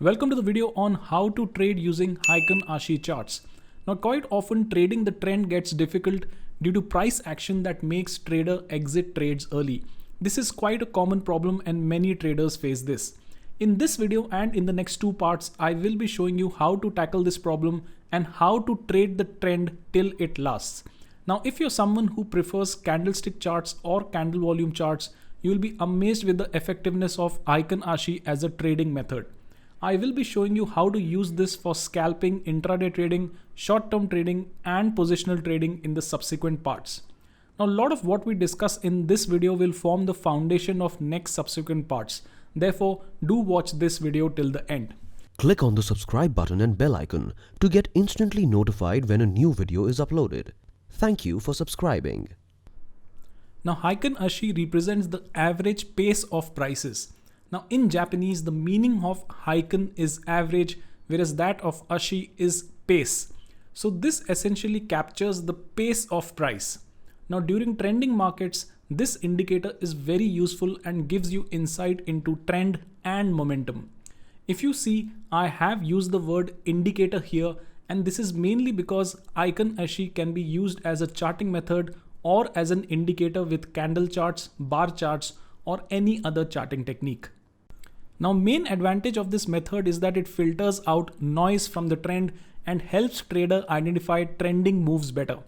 Welcome to the video on how to trade using Heiken Ashi charts. Now, quite often trading the trend gets difficult due to price action that makes trader exit trades early. This is quite a common problem and many traders face this. In this video and in the next two parts, I will be showing you how to tackle this problem and how to trade the trend till it lasts. Now, if you're someone who prefers candlestick charts or candle volume charts, you will be amazed with the effectiveness of Heiken Ashi as a trading method. I will be showing you how to use this for scalping, intraday trading, short-term trading, and positional trading in the subsequent parts. Now, a lot of what we discuss in this video will form the foundation of next subsequent parts. Therefore, do watch this video till the end. Click on the subscribe button and bell icon to get instantly notified when a new video is uploaded. Thank you for subscribing. Now, Heiken Ashi represents the average pace of prices. Now, in Japanese, the meaning of Heiken is average, whereas that of Ashi is pace. So this essentially captures the pace of price. Now, during trending markets, this indicator is very useful and gives you insight into trend and momentum. If you see, I have used the word indicator here, and this is mainly because Heiken Ashi can be used as a charting method or as an indicator with candle charts, bar charts, or any other charting technique. Now, main advantage of this method is that it filters out noise from the trend and helps trader identify trending moves better.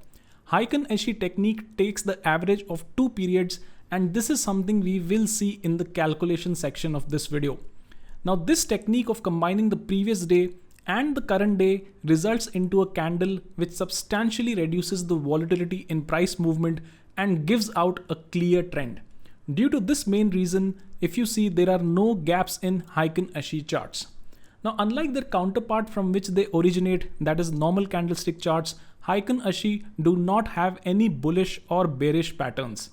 Heiken Ashi technique takes the average of 2 periods, and this is something we will see in the calculation section of this video. Now, this technique of combining the previous day and the current day results into a candle which substantially reduces the volatility in price movement and gives out a clear trend. Due to this main reason, if you see, there are no gaps in Heiken Ashi charts. Now, unlike their counterpart from which they originate, that is normal candlestick charts, Heiken Ashi do not have any bullish or bearish patterns.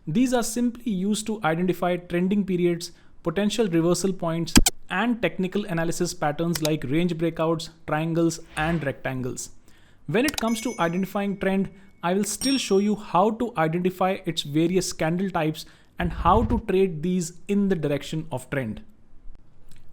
These are simply used to identify trending periods, potential reversal points, and technical analysis patterns like range breakouts, triangles, and rectangles. When it comes to identifying trend, I will still show you how to identify its various candle types and how to trade these in the direction of trend.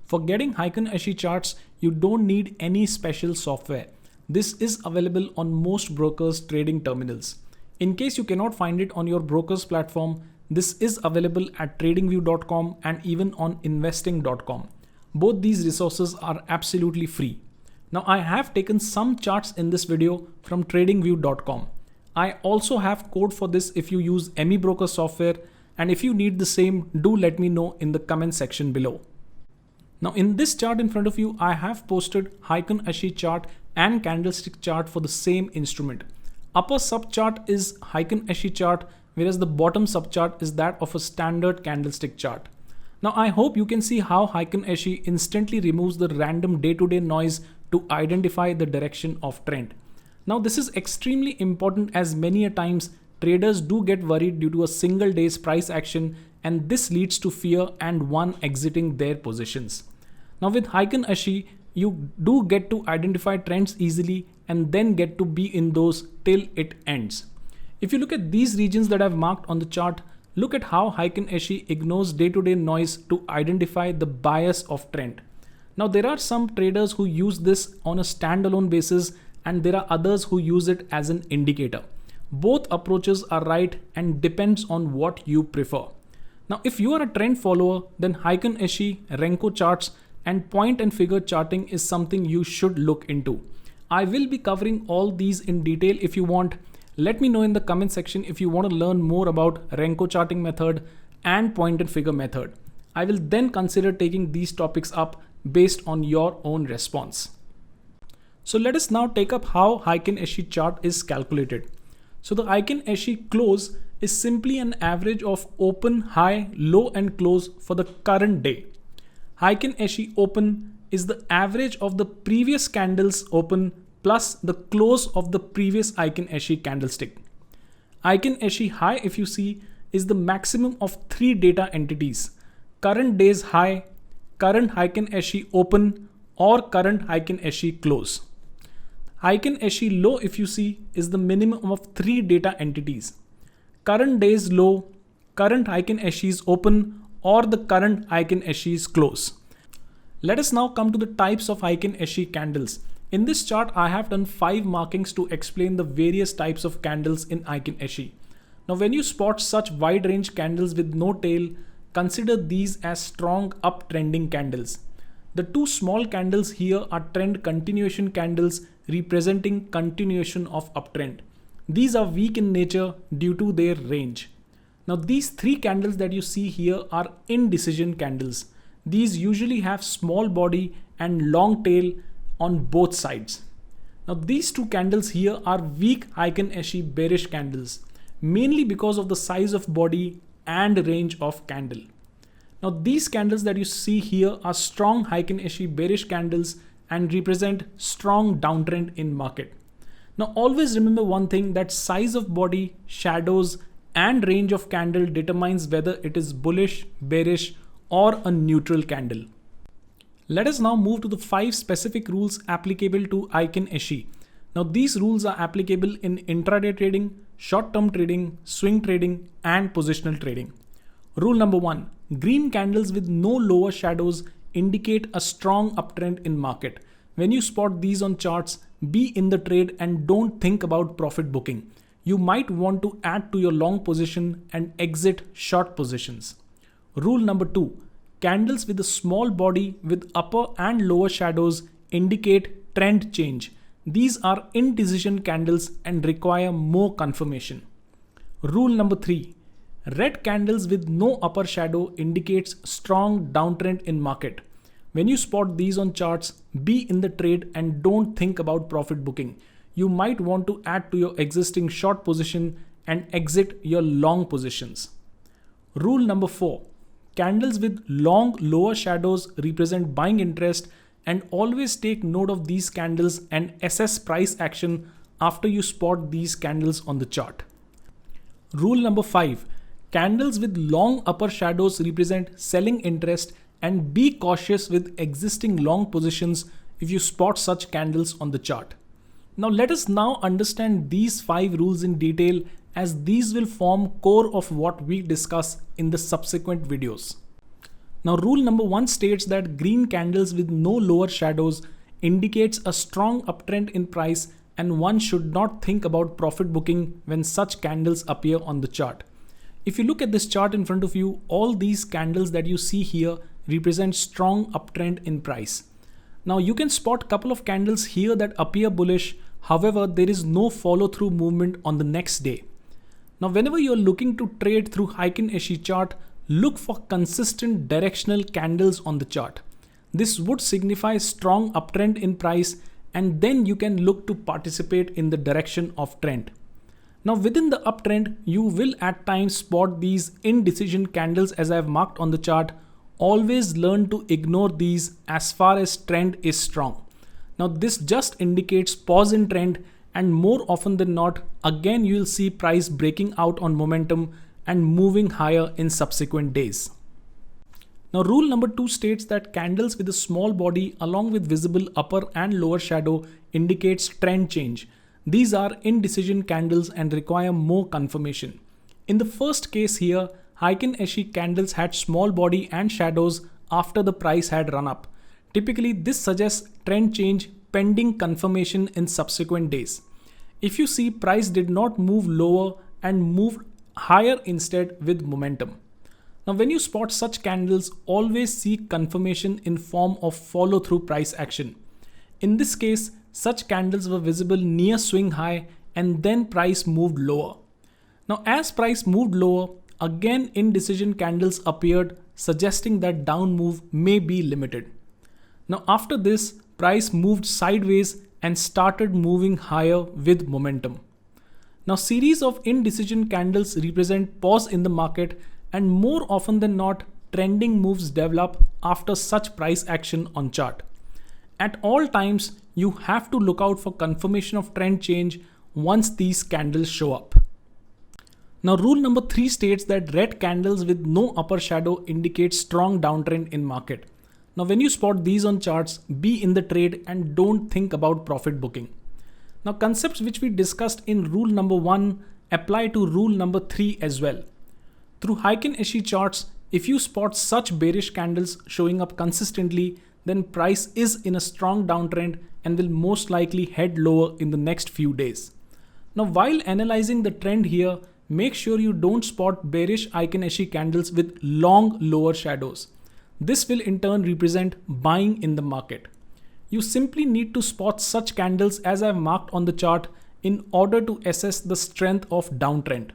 For getting Heiken Ashi charts, you don't need any special software. This is available on most brokers' trading terminals. In case you cannot find it on your broker's platform, this is available at tradingview.com and even on investing.com. Both these resources are absolutely free. Now, I have taken some charts in this video from tradingview.com. I also have code for this if you use AmiBroker software, and if you need the same, do let me know in the comment section below. Now, in this chart in front of you, I have posted Heiken Ashi chart and candlestick chart for the same instrument. Upper subchart is Heiken Ashi chart, whereas the bottom subchart is that of a standard candlestick chart. Now, I hope you can see how Heiken Ashi instantly removes the random day-to-day noise to identify the direction of trend. Now, this is extremely important as many a times traders do get worried due to a single day's price action, and this leads to fear and one exiting their positions. Now, with Heiken Ashi, you do get to identify trends easily and then get to be in those till it ends. If you look at these regions that I've marked on the chart, look at how Heiken Ashi ignores day-to-day noise to identify the bias of trend. Now, there are some traders who use this on a standalone basis, and there are others who use it as an indicator. Both approaches are right and depends on what you prefer. Now, if you are a trend follower, then Heiken Ashi, Renko charts, and point and figure charting is something you should look into. I will be covering all these in detail if you want. Let me know in the comment section if you want to learn more about Renko charting method and point and figure method. I will then consider taking these topics up based on your own response. So let us now take up how Heiken Ashi chart is calculated. So the Heiken Ashi close is simply an average of open, high, low, and close for the current day. Heiken Ashi open is the average of the previous candle's open plus the close of the previous Heiken Ashi candlestick. Heiken Ashi high, if you see, is the maximum of 3 data entities: current day's high, current Heiken Ashi open, or current Heiken Ashi close. Heiken Ashi low, if you see, is the minimum of 3 data entities: current day's low, current Heiken Ashi's open, or the current Heiken Ashi's close. Let us now come to the types of Heikin Ashi candles. In this chart, I have done 5 markings to explain the various types of candles in Heikin Ashi. Now, when you spot such wide range candles with no tail, consider these as strong uptrending candles. The 2 small candles here are trend continuation candles representing continuation of uptrend. These are weak in nature due to their range. Now, these 3 candles that you see here are indecision candles. These usually have small body and long tail on both sides. Now, these 2 candles here are weak Heikin Ashi bearish candles, mainly because of the size of body and range of candle. Now, these candles that you see here are strong Heikin Ashi bearish candles and represent strong downtrend in market. Now, always remember one thing, that size of body, shadows and range of candle determines whether it is bullish, bearish or a neutral candle. Let us now move to the 5 specific rules applicable to Heikin Ashi. Now, these rules are applicable in intraday trading, short-term trading, swing trading and positional trading. Rule number 1. Green candles with no lower shadows indicate a strong uptrend in market. When you spot these on charts, be in the trade and don't think about profit booking. You might want to add to your long position and exit short positions. Rule number 2. Candles with a small body with upper and lower shadows indicate trend change. These are indecision candles and require more confirmation. Rule number 3. Red candles with no upper shadow indicates strong downtrend in market. When you spot these on charts, be in the trade and don't think about profit booking. You might want to add to your existing short position and exit your long positions. Rule number 4. Candles with long lower shadows represent buying interest, and always take note of these candles and assess price action after you spot these candles on the chart. Rule number 5. Candles with long upper shadows represent selling interest, and be cautious with existing long positions if you spot such candles on the chart. Now let us now understand these 5 rules in detail, as these will form core of what we discuss in the subsequent videos. Now, rule number 1 states that green candles with no lower shadows indicates a strong uptrend in price, and one should not think about profit booking when such candles appear on the chart. If you look at this chart in front of you, all these candles that you see here represent strong uptrend in price. Now you can spot a couple of candles here that appear bullish, however there is no follow through movement on the next day. Now whenever you're looking to trade through Heikin Ashi chart, look for consistent directional candles on the chart. This would signify strong uptrend in price, and then you can look to participate in the direction of trend. Now within the uptrend, you will at times spot these indecision candles as I have marked on the chart. Always learn to ignore these as far as trend is strong. Now this just indicates pause in trend, and more often than not, again you will see price breaking out on momentum and moving higher in subsequent days. Now rule number 2 states that candles with a small body along with visible upper and lower shadow indicates trend change. These are indecision candles and require more confirmation. In the first case here, Heikin Ashi candles had small body and shadows after the price had run up. Typically, this suggests trend change pending confirmation in subsequent days. If you see price did not move lower and moved higher instead with momentum. Now when you spot such candles, always seek confirmation in form of follow through price action. In this case, such candles were visible near swing high and then price moved lower. Now as price moved lower, again indecision candles appeared, suggesting that down move may be limited. Now after this, price moved sideways and started moving higher with momentum. Now series of indecision candles represent pause in the market, and more often than not, trending moves develop after such price action on chart. At all times, you have to look out for confirmation of trend change once these candles show up. Now rule number 3 states that red candles with no upper shadow indicate strong downtrend in market. Now when you spot these on charts, be in the trade and don't think about profit booking. Now concepts which we discussed in rule number 1 apply to rule number 3 as well. Through Heikin Ashi charts, if you spot such bearish candles showing up consistently, then price is in a strong downtrend and will most likely head lower in the next few days. Now, while analyzing the trend here, make sure you don't spot bearish Heikin Ashi candles with long lower shadows. This will in turn represent buying in the market. You simply need to spot such candles as I've marked on the chart in order to assess the strength of downtrend.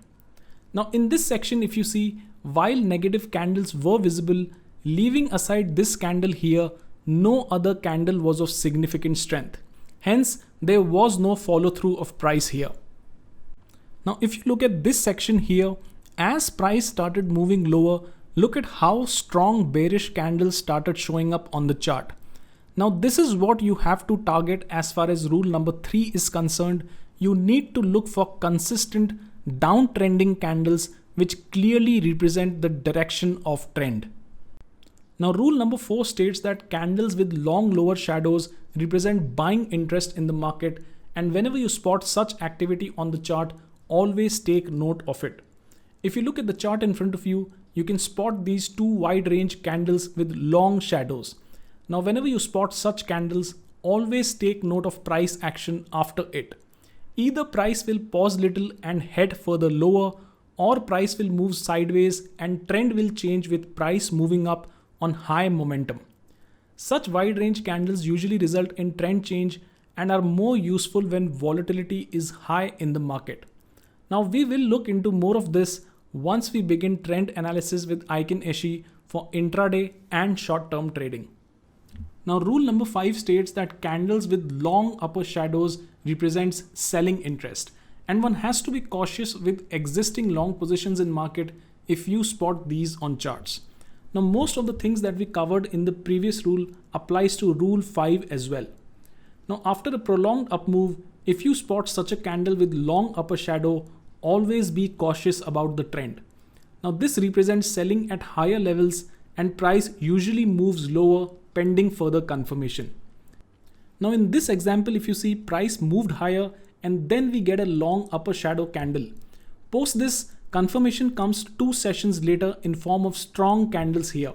Now in this section, if you see, while negative candles were visible, leaving aside this candle here, no other candle was of significant strength. Hence, there was no follow through of price here. Now if you look at this section here, as price started moving lower, look at how strong bearish candles started showing up on the chart. Now this is what you have to target as far as rule number 3 is concerned. You need to look for consistent downtrending candles which clearly represent the direction of trend. Now rule number 4 states that candles with long lower shadows represent buying interest in the market, and whenever you spot such activity on the chart, always take note of it. If you look at the chart in front of you, you can spot these two wide range candles with long shadows. Now whenever you spot such candles, always take note of price action after it. Either price will pause little and head further lower, or price will move sideways and trend will change with price moving up on high momentum. Such wide range candles usually result in trend change and are more useful when volatility is high in the market. Now we will look into more of this once we begin trend analysis with Heikin Ashi for intraday and short-term trading. Now rule number 5 states that candles with long upper shadows represents selling interest, and one has to be cautious with existing long positions in market if you spot these on charts. Now most of the things that we covered in the previous rule applies to rule 5 as well. Now after a prolonged up move, if you spot such a candle with long upper shadow, always be cautious about the trend. Now this represents selling at higher levels and price usually moves lower pending further confirmation. Now in this example, if you see, price moved higher and then we get a long upper shadow candle. Post this, confirmation comes 2 sessions later in form of strong candles here.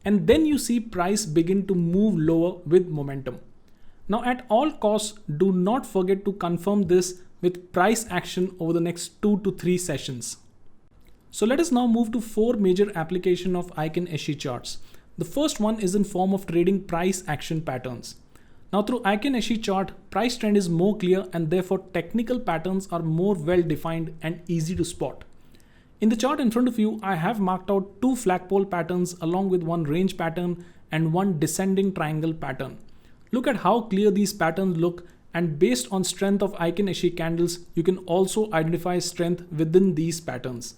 And then you see price begin to move lower with momentum. Now at all costs, do not forget to confirm this with price action over the next 2 to 3 sessions. So let us now move to 4 major applications of Heikin Ashi charts. The first one is in form of trading price action patterns. Now through Heikin Ashi chart, price trend is more clear and therefore technical patterns are more well defined and easy to spot. In the chart in front of you, I have marked out 2 flagpole patterns along with 1 range pattern and 1 descending triangle pattern. Look at how clear these patterns look, and based on strength of Heikin Ashi candles, you can also identify strength within these patterns.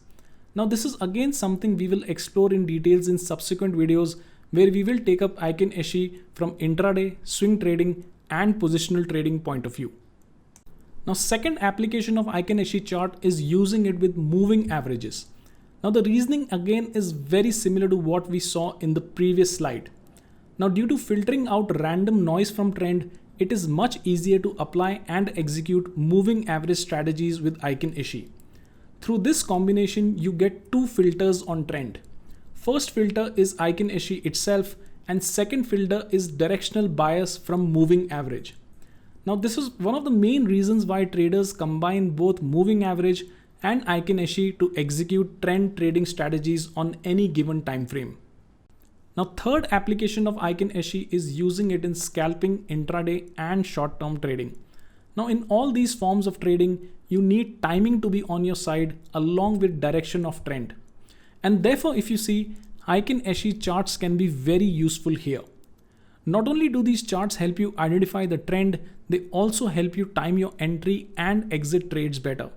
Now this is again something we will explore in details in subsequent videos, where we will take up Heikin Ashi from intraday, swing trading and positional trading point of view. Now second application of Heikin Ashi chart is using it with moving averages. Now the reasoning again is very similar to what we saw in the previous slide. Now due to filtering out random noise from trend, it is much easier to apply and execute moving average strategies with Heikin Ashi. Through this combination, you get 2 filters on trend. First filter is Heikin Ashi itself, and second filter is directional bias from moving average. Now this is one of the main reasons why traders combine both moving average and Heikin Ashi to execute trend trading strategies on any given time frame. Now third application of Heikin Ashi is using it in scalping, intraday and short-term trading. Now in all these forms of trading, you need timing to be on your side along with direction of trend. And therefore if you see, Heikin Ashi charts can be very useful here. Not only do these charts help you identify the trend, they also help you time your entry and exit trades better.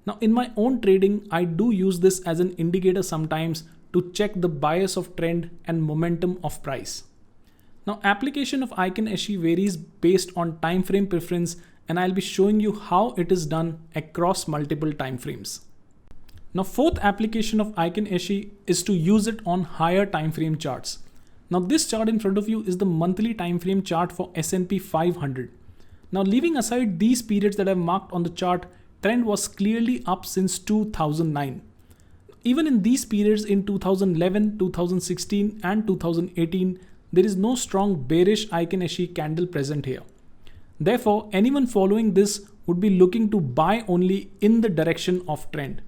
Now in my own trading, I do use this as an indicator sometimes to check the bias of trend and momentum of price. Now application of Heikin Ashi varies based on time frame preference, and I'll be showing you how it is done across multiple time frames. Now fourth application of Heikin Ashi is to use it on higher time frame charts. Now this chart in front of you is the monthly time frame chart for S&P 500. Now leaving aside these periods that I've marked on the chart, trend was clearly up since 2009. Even in these periods in 2011, 2016 and 2018, there is no strong bearish Heiken Ashi candle present here. Therefore, anyone following this would be looking to buy only in the direction of trend.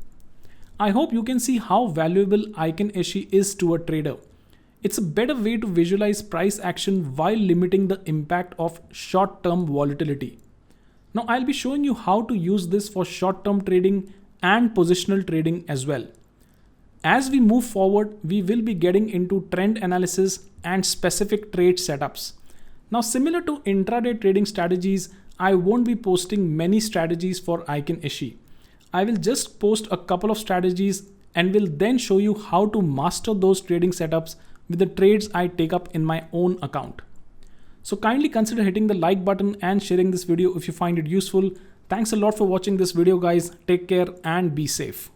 I hope you can see how valuable Heiken Ashi is to a trader. It's a better way to visualize price action while limiting the impact of short-term volatility. Now I'll be showing you how to use this for short-term trading and positional trading as well. As we move forward, we will be getting into trend analysis and specific trade setups. Now, similar to intraday trading strategies, I won't be posting many strategies for Heiken Ashi. I will just post a couple of strategies and will then show you how to master those trading setups with the trades I take up in my own account. So kindly consider hitting the like button and sharing this video if you find it useful. Thanks a lot for watching this video, guys. Take care and be safe.